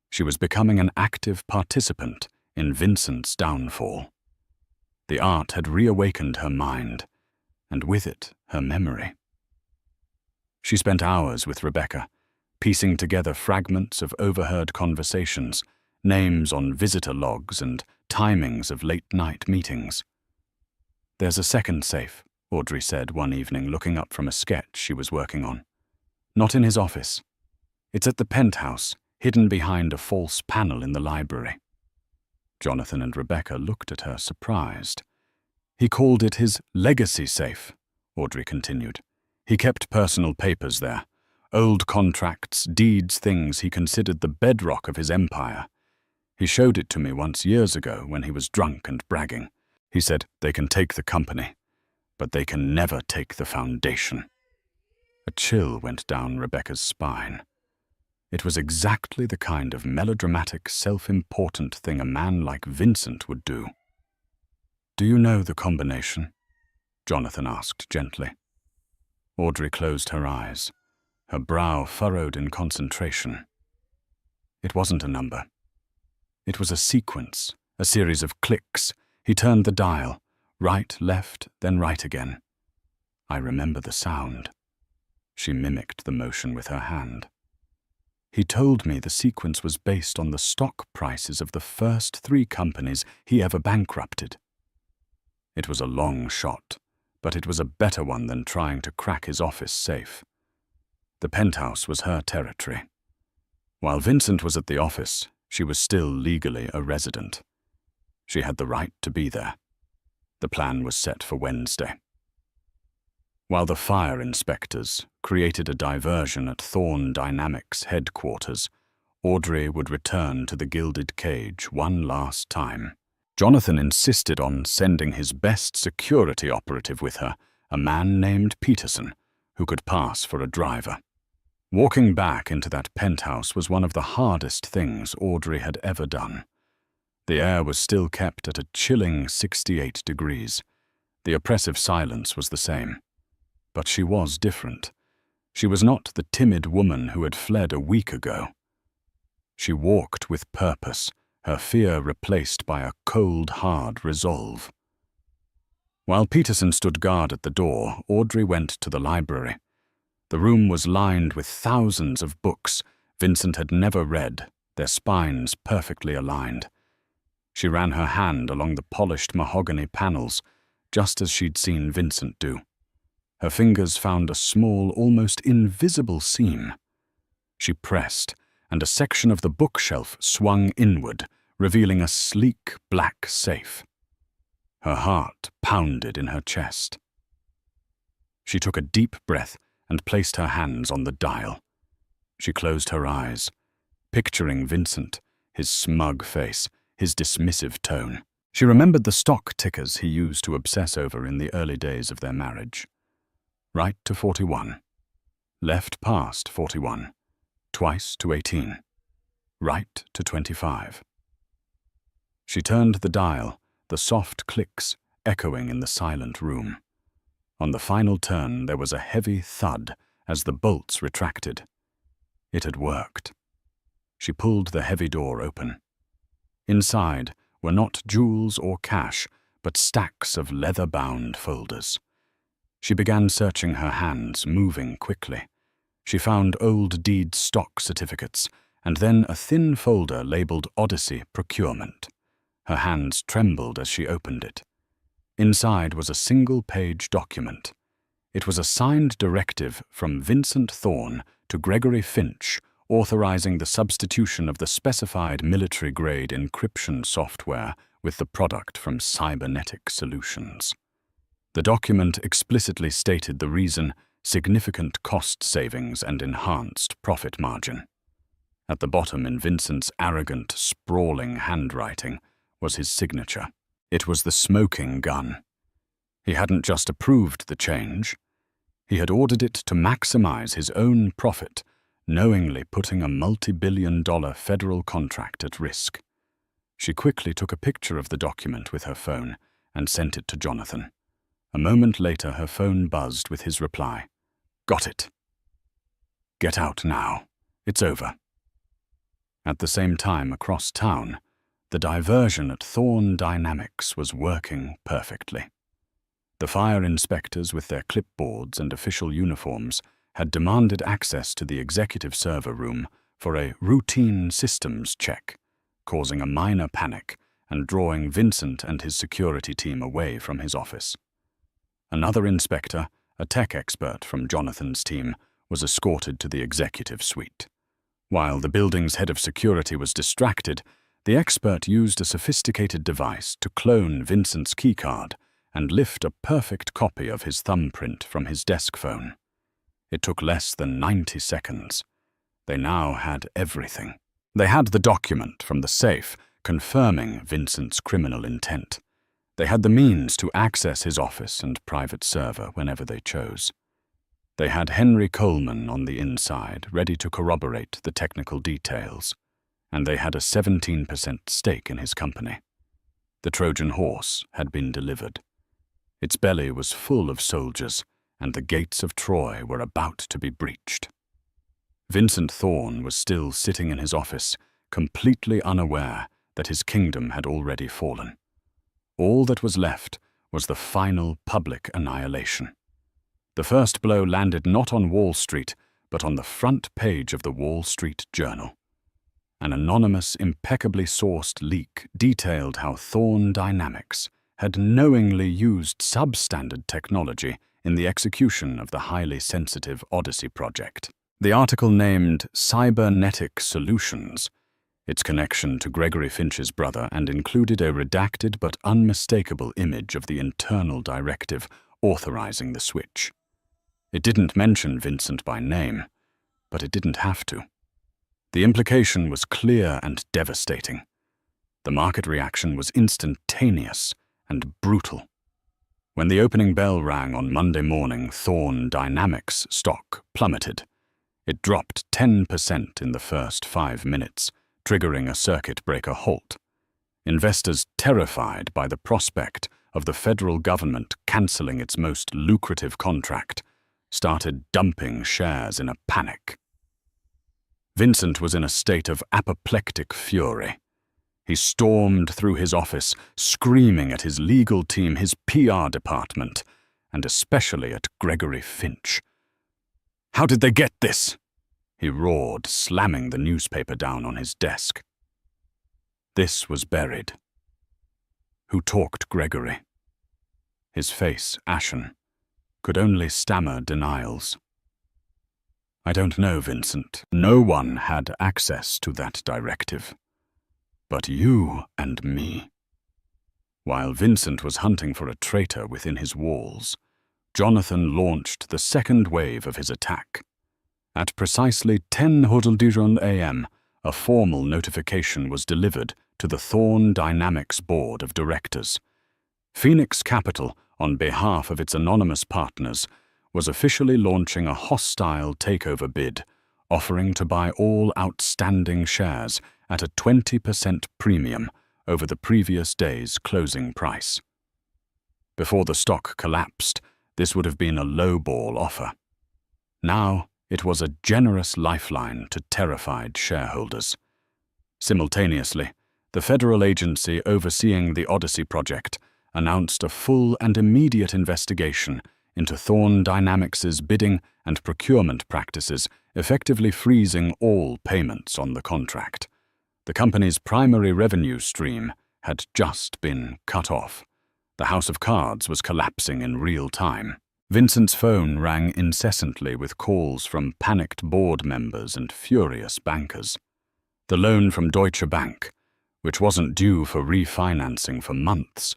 She was becoming an active participant in Vincent's downfall. The art had reawakened her mind, and with it, her memory. She spent hours with Rebecca, piecing together fragments of overheard conversations, names on visitor logs, and timings of late-night meetings. "There's a second safe," Audrey said one evening, looking up from a sketch she was working on. "Not in his office. It's at the penthouse, hidden behind a false panel in the library." Jonathan and Rebecca looked at her, surprised. "He called it his legacy safe," Audrey continued. "He kept personal papers there, old contracts, deeds, things he considered the bedrock of his empire. He showed it to me once years ago when he was drunk and bragging. He said, 'They can take the company, but they can never take the foundation.'" A chill went down Rebecca's spine. It was exactly the kind of melodramatic, self-important thing a man like Vincent would do. "Do you know the combination?" Jonathan asked gently. Audrey closed her eyes, her brow furrowed in concentration. It wasn't a number. It was a sequence, a series of clicks. He turned the dial, right, left, then right again. "I remember the sound." She mimicked the motion with her hand. "He told me the sequence was based on the stock prices of the first 3 companies he ever bankrupted." It was a long shot, but it was a better one than trying to crack his office safe. The penthouse was her territory. While Vincent was at the office, she was still legally a resident. She had the right to be there. The plan was set for Wednesday. While the fire inspectors created a diversion at Thorn Dynamics headquarters, Audrey would return to the gilded cage one last time. Jonathan insisted on sending his best security operative with her, a man named Peterson, who could pass for a driver. Walking back into that penthouse was one of the hardest things Audrey had ever done. The air was still kept at a chilling 68 degrees. The oppressive silence was the same. But she was different. She was not the timid woman who had fled a week ago. She walked with purpose, her fear replaced by a cold, hard resolve. While Peterson stood guard at the door, Audrey went to the library. The room was lined with thousands of books Vincent had never read, their spines perfectly aligned. She ran her hand along the polished mahogany panels, just as she'd seen Vincent do. Her fingers found a small, almost invisible seam. She pressed, and a section of the bookshelf swung inward, revealing a sleek black safe. Her heart pounded in her chest. She took a deep breath and placed her hands on the dial. She closed her eyes, picturing Vincent, his smug face, his dismissive tone. She remembered the stock tickers he used to obsess over in the early days of their marriage. Right to 41. Left past 41. Twice to 18. Right to 25. She turned the dial, the soft clicks echoing in the silent room. On the final turn, there was a heavy thud as the bolts retracted. It had worked. She pulled the heavy door open. Inside were not jewels or cash, but stacks of leather-bound folders. She began searching her hands, moving quickly. She found old deed stock certificates, and then a thin folder labeled Odyssey Procurement. Her hands trembled as she opened it. Inside was a single-page document. It was a signed directive from Vincent Thorn to Gregory Finch, authorizing the substitution of the specified military-grade encryption software with the product from Cybernetic Solutions. The document explicitly stated the reason: significant cost savings and enhanced profit margin. At the bottom, in Vincent's arrogant, sprawling handwriting, was his signature. It was the smoking gun. He hadn't just approved the change. He had ordered it to maximize his own profit, knowingly putting a multi-billion-dollar federal contract at risk. She quickly took a picture of the document with her phone and sent it to Jonathan. A moment later, her phone buzzed with his reply. "Got it. Get out now. It's over." At the same time, across town, the diversion at Thorn Dynamics was working perfectly. The fire inspectors, with their clipboards and official uniforms, had demanded access to the executive server room for a routine systems check, causing a minor panic and drawing Vincent and his security team away from his office. Another inspector, a tech expert from Jonathan's team, was escorted to the executive suite. While the building's head of security was distracted, the expert used a sophisticated device to clone Vincent's keycard and lift a perfect copy of his thumbprint from his desk phone. It took less than 90 seconds. They now had everything. They had the document from the safe confirming Vincent's criminal intent. They had the means to access his office and private server whenever they chose. They had Henry Coleman on the inside, ready to corroborate the technical details, and they had a 17% stake in his company. The Trojan horse had been delivered. Its belly was full of soldiers, and the gates of Troy were about to be breached. Vincent Thorn was still sitting in his office, completely unaware that his kingdom had already fallen. All that was left was the final public annihilation. The first blow landed not on Wall Street, but on the front page of the Wall Street Journal. An anonymous, impeccably sourced leak detailed how Thorn Dynamics had knowingly used substandard technology in the execution of the highly sensitive Odyssey project. The article named Cybernetic Solutions its connection to Gregory Finch's brother and included a redacted but unmistakable image of the internal directive authorizing the switch. It didn't mention Vincent by name, but it didn't have to. The implication was clear and devastating. The market reaction was instantaneous and brutal. When the opening bell rang on Monday morning, Thorn Dynamics stock plummeted. It dropped 10% in the first 5 minutes, triggering a circuit breaker halt. Investors, terrified by the prospect of the federal government cancelling its most lucrative contract, started dumping shares in a panic. Vincent was in a state of apoplectic fury. He stormed through his office, screaming at his legal team, his PR department, and especially at Gregory Finch. "How did they get this?" he roared, slamming the newspaper down on his desk. This was buried. Who talked Gregory? His face ashen, could only stammer denials. "I don't know, Vincent. No one had access to that directive. But you and me." While Vincent was hunting for a traitor within his walls, Jonathan launched the second wave of his attack. At precisely 10:00 a.m., a formal notification was delivered to the Thorn Dynamics Board of Directors. Phoenix Capital, on behalf of its anonymous partners, was officially launching a hostile takeover bid, offering to buy all outstanding shares at a 20% premium over the previous day's closing price. Before the stock collapsed, this would have been a lowball offer. Now, it was a generous lifeline to terrified shareholders. Simultaneously, the federal agency overseeing the Odyssey project announced a full and immediate investigation into Thorn Dynamics' bidding and procurement practices, effectively freezing all payments on the contract. The company's primary revenue stream had just been cut off. The house of cards was collapsing in real time. Vincent's phone rang incessantly with calls from panicked board members and furious bankers. The loan from Deutsche Bank, which wasn't due for refinancing for months,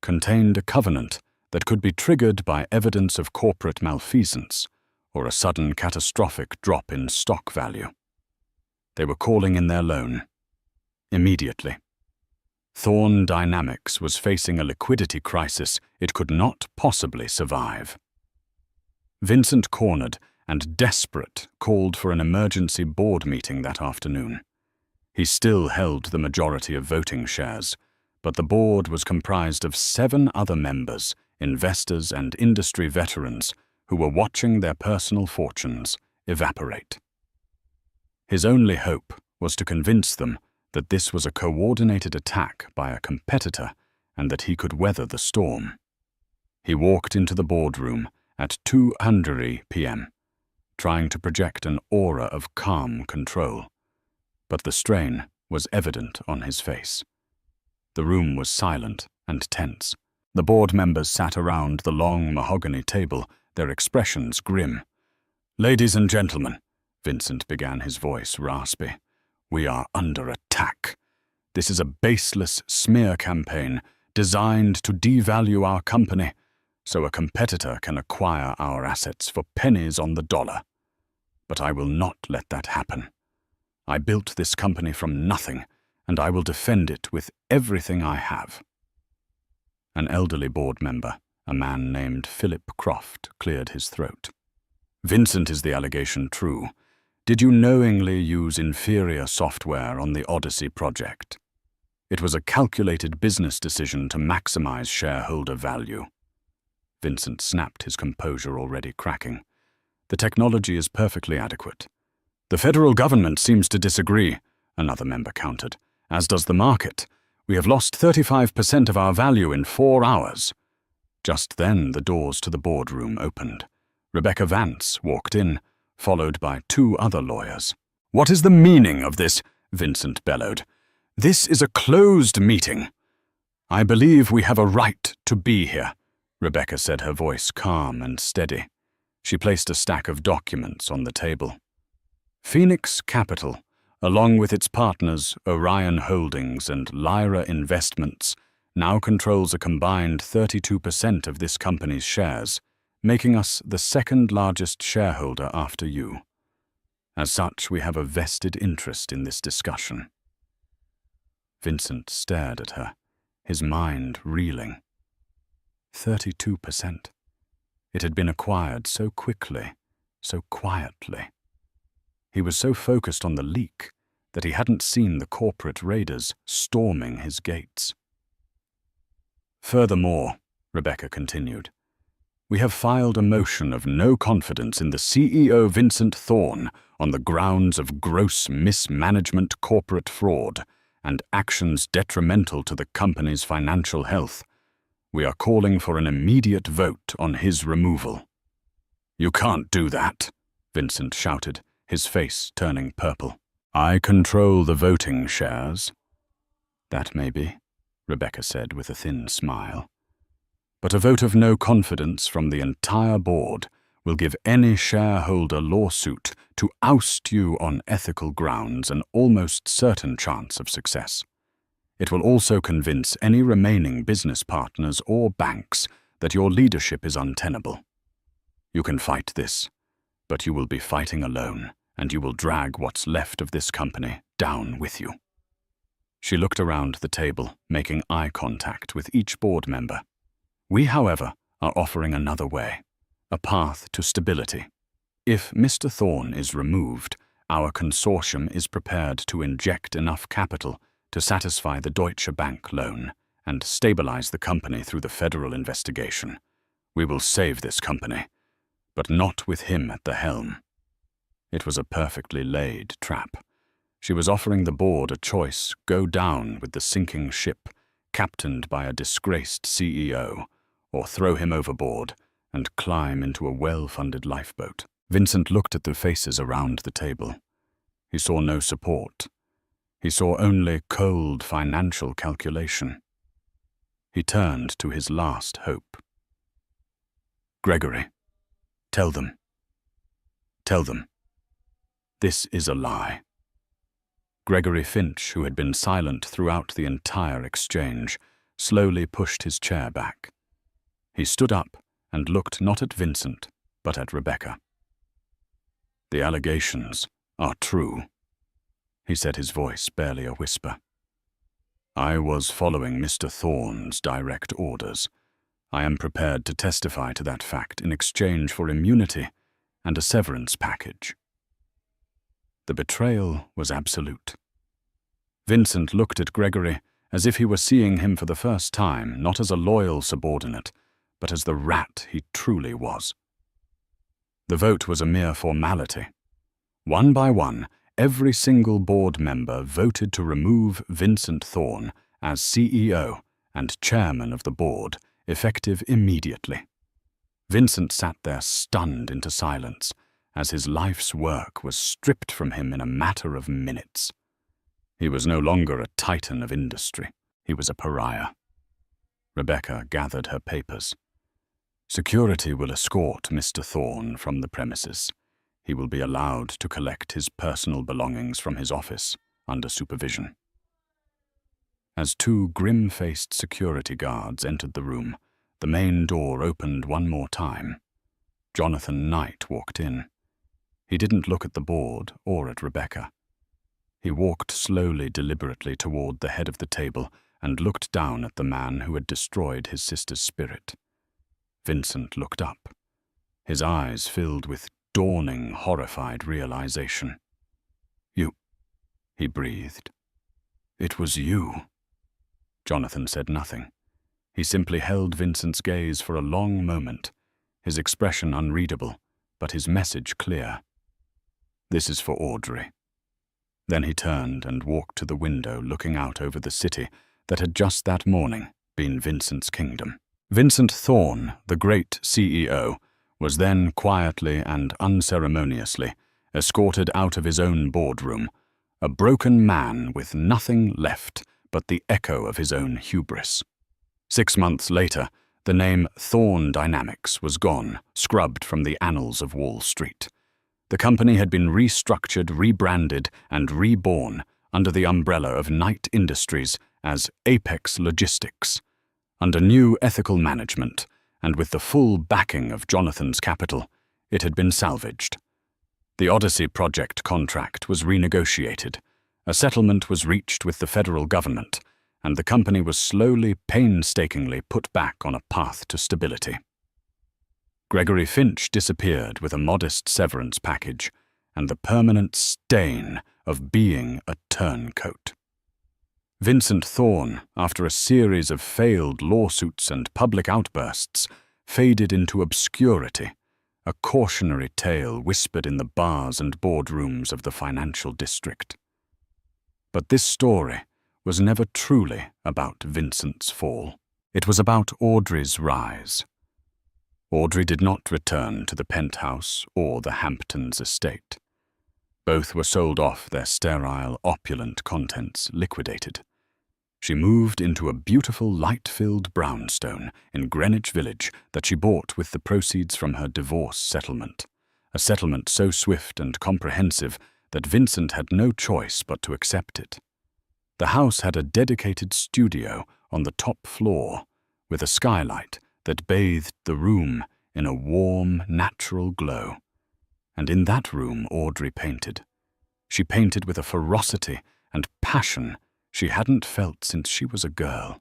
contained a covenant that could be triggered by evidence of corporate malfeasance or a sudden catastrophic drop in stock value. They were calling in their loan. Immediately. Thorn Dynamics was facing a liquidity crisis it could not possibly survive. Vincent, cornered and desperate, called for an emergency board meeting that afternoon. He still held the majority of voting shares, but the board was comprised of 7 other members, investors and industry veterans who were watching their personal fortunes evaporate. His only hope was to convince them that this was a coordinated attack by a competitor and that he could weather the storm. He walked into the boardroom at 2:00 p.m., trying to project an aura of calm control. But the strain was evident on his face. The room was silent and tense. The board members sat around the long mahogany table, their expressions grim. "Ladies and gentlemen," Vincent began, his voice raspy, "we are under attack. This is a baseless smear campaign designed to devalue our company so a competitor can acquire our assets for pennies on the dollar. But I will not let that happen. I built this company from nothing, and I will defend it with everything I have." An elderly board member, a man named Philip Croft, cleared his throat. "Vincent, is the allegation true? Did you knowingly use inferior software on the Odyssey project? It was a calculated business decision to maximize shareholder value." Vincent snapped, his composure already cracking. "The technology is perfectly adequate." "The federal government seems to disagree," another member countered, "as does the market. We have lost 35% of our value in 4 hours. Just then the doors to the boardroom opened. Rebecca Vance walked in, followed by 2 other lawyers. "What is the meaning of this?" Vincent bellowed. "This is a closed meeting." "I believe we have a right to be here," Rebecca said, her voice calm and steady. She placed a stack of documents on the table. Phoenix Capital, along with its partners Orion Holdings and Lyra Investments, now controls a combined 32% of this company's shares, making us the second largest shareholder after you. As such, we have a vested interest in this discussion. Vincent stared at her, his mind reeling. 32%. It had been acquired so quickly, so quietly. He was so focused on the leak that he hadn't seen the corporate raiders storming his gates. Furthermore, Rebecca continued, we have filed a motion of no confidence in the CEO Vincent Thorne on the grounds of gross mismanagement, corporate fraud, and actions detrimental to the company's financial health. We are calling for an immediate vote on his removal. "You can't do that," Vincent shouted, his face turning purple. "I control the voting shares." "That may be," Rebecca said with a thin smile. "But a vote of no confidence from the entire board will give any shareholder lawsuit to oust you on ethical grounds an almost certain chance of success. It will also convince any remaining business partners or banks that your leadership is untenable. You can fight this, but you will be fighting alone, and you will drag what's left of this company down with you." She looked around the table, making eye contact with each board member. "We, however, are offering another way, a path to stability. If Mr. Thorne is removed, our consortium is prepared to inject enough capital to satisfy the Deutsche Bank loan and stabilize the company through the federal investigation. We will save this company, but not with him at the helm." It was a perfectly laid trap. She was offering the board a choice: go down with the sinking ship, captained by a disgraced CEO, or throw him overboard and climb into a well-funded lifeboat. Vincent looked at the faces around the table. He saw no support. He saw only cold financial calculation. He turned to his last hope. "Gregory, tell them. Tell them. This is a lie." Gregory Finch, who had been silent throughout the entire exchange, slowly pushed his chair back. He stood up and looked not at Vincent, but at Rebecca. "The allegations are true," he said, his voice barely a whisper. "I was following Mr. Thorne's direct orders. I am prepared to testify to that fact in exchange for immunity and a severance package." The betrayal was absolute. Vincent looked at Gregory as if he were seeing him for the first time, not as a loyal subordinate, but as the rat he truly was. The vote was a mere formality. One by one, every single board member voted to remove Vincent Thorne as CEO and chairman of the board, effective immediately. Vincent sat there stunned into silence, as his life's work was stripped from him in a matter of minutes. He was no longer a titan of industry. He was a pariah. Rebecca gathered her papers. "Security will escort Mr. Thorne from the premises. He will be allowed to collect his personal belongings from his office under supervision." As two grim-faced security guards entered the room, the main door opened one more time. Jonathan Knight walked in. He didn't look at the board or at Rebecca. He walked slowly, deliberately toward the head of the table and looked down at the man who had destroyed his sister's spirit. Vincent looked up, his eyes filled with dawning, horrified realization. "You," he breathed. "It was you." Jonathan said nothing. He simply held Vincent's gaze for a long moment, his expression unreadable, but his message clear. "This is for Audrey." Then he turned and walked to the window looking out over the city that had just that morning been Vincent's kingdom. Vincent Thorne, the great CEO, was then quietly and unceremoniously escorted out of his own boardroom, a broken man with nothing left but the echo of his own hubris. 6 months later, the name Thorne Dynamics was gone, scrubbed from the annals of Wall Street. The company had been restructured, rebranded, and reborn under the umbrella of Knight Industries as Apex Logistics. Under new ethical management, and with the full backing of Jonathan's capital, it had been salvaged. The Odyssey project contract was renegotiated. A settlement was reached with the federal government, and the company was slowly, painstakingly put back on a path to stability. Gregory Finch disappeared with a modest severance package and the permanent stain of being a turncoat. Vincent Thorne, after a series of failed lawsuits and public outbursts, faded into obscurity, a cautionary tale whispered in the bars and boardrooms of the financial district. But this story was never truly about Vincent's fall. It was about Audrey's rise. Audrey did not return to the penthouse or the Hamptons estate. Both were sold off, their sterile, opulent contents liquidated. She moved into a beautiful light-filled brownstone in Greenwich Village that she bought with the proceeds from her divorce settlement, a settlement so swift and comprehensive that Vincent had no choice but to accept it. The house had a dedicated studio on the top floor, with a skylight that bathed the room in a warm, natural glow. And in that room Audrey painted. She painted with a ferocity and passion she hadn't felt since she was a girl.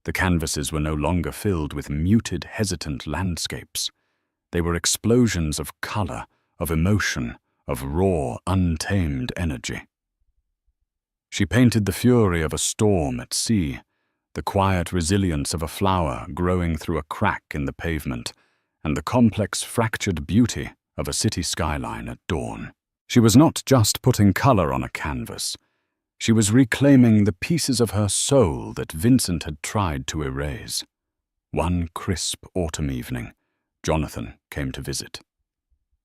The canvases were no longer filled with muted, hesitant landscapes. They were explosions of color, of emotion, of raw, untamed energy. She painted the fury of a storm at sea, the quiet resilience of a flower growing through a crack in the pavement, and the complex, fractured beauty of a city skyline at dawn. She was not just putting color on a canvas. She was reclaiming the pieces of her soul that Vincent had tried to erase. One crisp autumn evening, Jonathan came to visit.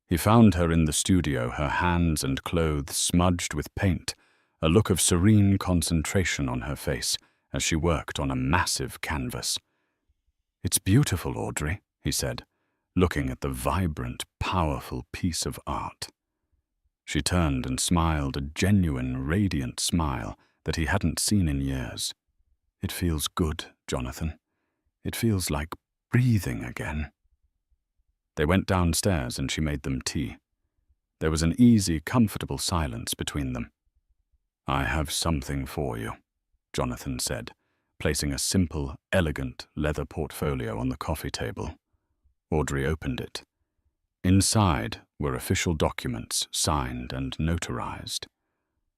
He found her in the studio, her hands and clothes smudged with paint, a look of serene concentration on her face as she worked on a massive canvas. "It's beautiful, Audrey," he said, looking at the vibrant, powerful piece of art. She turned and smiled, a genuine, radiant smile that he hadn't seen in years. "It feels good, Jonathan. It feels like breathing again." They went downstairs and she made them tea. There was an easy, comfortable silence between them. "I have something for you," Jonathan said, placing a simple, elegant leather portfolio on the coffee table. Audrey opened it. Inside were official documents signed and notarized.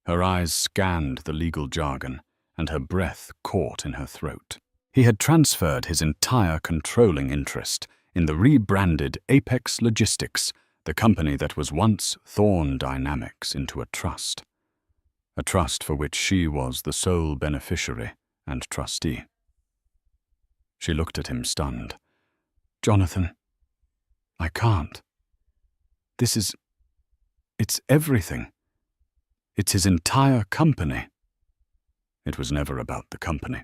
Her eyes scanned the legal jargon, and her breath caught in her throat. He had transferred his entire controlling interest in the rebranded Apex Logistics, the company that was once Thorne Dynamics, into a trust for which she was the sole beneficiary and trustee. She looked at him stunned. "Jonathan, I can't. It's everything. It's his entire company." "It was never about the company,"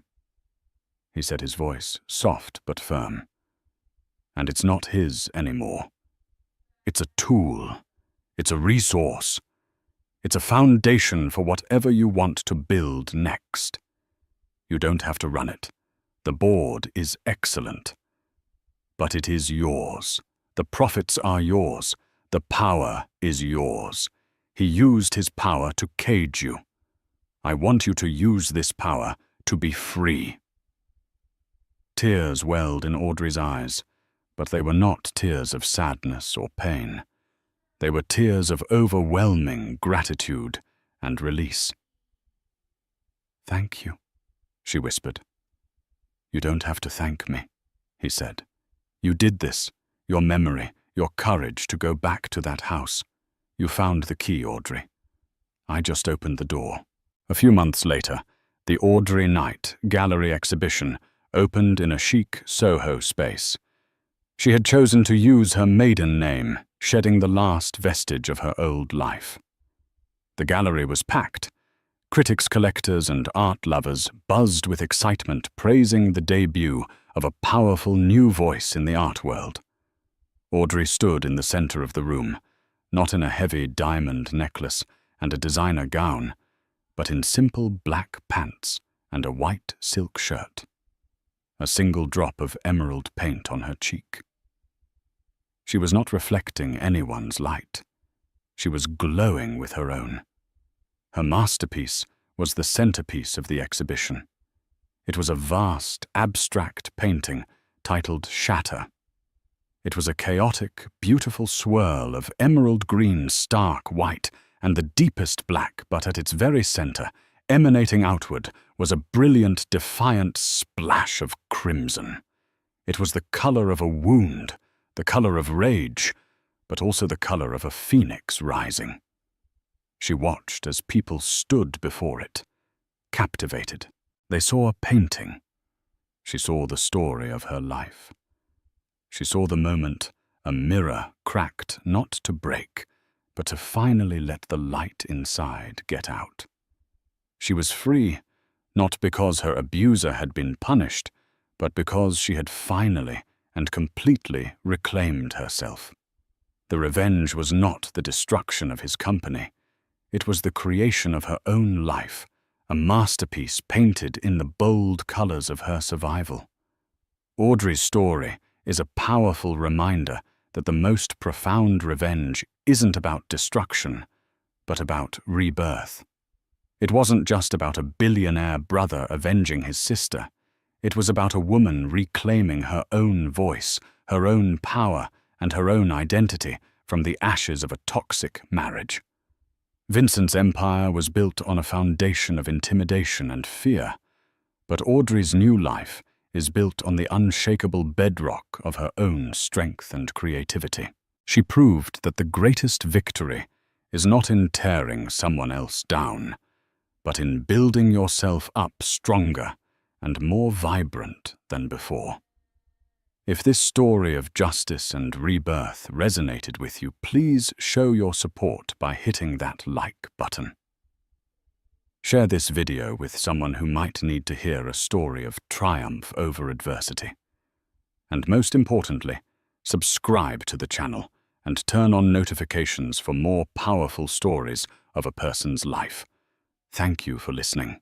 he said, his voice soft but firm. "And it's not his anymore. It's a tool. It's a resource. It's a foundation for whatever you want to build next. You don't have to run it. The board is excellent. But it is yours. The profits are yours. The power is yours. He used his power to cage you. I want you to use this power to be free." Tears welled in Audrey's eyes, but they were not tears of sadness or pain. They were tears of overwhelming gratitude and release. "Thank you," she whispered. "You don't have to thank me," he said. "You did this, your memory, your courage to go back to that house. You found the key, Audrey. I just opened the door." A few months later, the Audrey Knight Gallery exhibition opened in a chic Soho space. She had chosen to use her maiden name, shedding the last vestige of her old life. The gallery was packed. Critics, collectors, and art lovers buzzed with excitement, praising the debut of a powerful new voice in the art world. Audrey stood in the center of the room, not in a heavy diamond necklace and a designer gown, but in simple black pants and a white silk shirt. A single drop of emerald paint on her cheek. She was not reflecting anyone's light. She was glowing with her own. Her masterpiece was the centerpiece of the exhibition. It was a vast, abstract painting titled Shatter. It was a chaotic, beautiful swirl of emerald green, stark white, and the deepest black, but at its very center, emanating outward, was a brilliant, defiant splash of crimson. It was the color of a wound, the color of rage, but also the color of a phoenix rising. She watched as people stood before it, captivated. They saw a painting. She saw the story of her life. She saw the moment a mirror cracked not to break, but to finally let the light inside get out. She was free, not because her abuser had been punished, but because she had finally and completely reclaimed herself. The revenge was not the destruction of his company. It was the creation of her own life, a masterpiece painted in the bold colors of her survival. Audrey's story is a powerful reminder that the most profound revenge isn't about destruction, but about rebirth. It wasn't just about a billionaire brother avenging his sister. It was about a woman reclaiming her own voice, her own power, and her own identity from the ashes of a toxic marriage. Vincent's empire was built on a foundation of intimidation and fear, but Audrey's new life is built on the unshakable bedrock of her own strength and creativity. She proved that the greatest victory is not in tearing someone else down, but in building yourself up stronger and more vibrant than before. If this story of justice and rebirth resonated with you, please show your support by hitting that like button. Share this video with someone who might need to hear a story of triumph over adversity. And most importantly, subscribe to the channel and turn on notifications for more powerful stories of a person's life. Thank you for listening.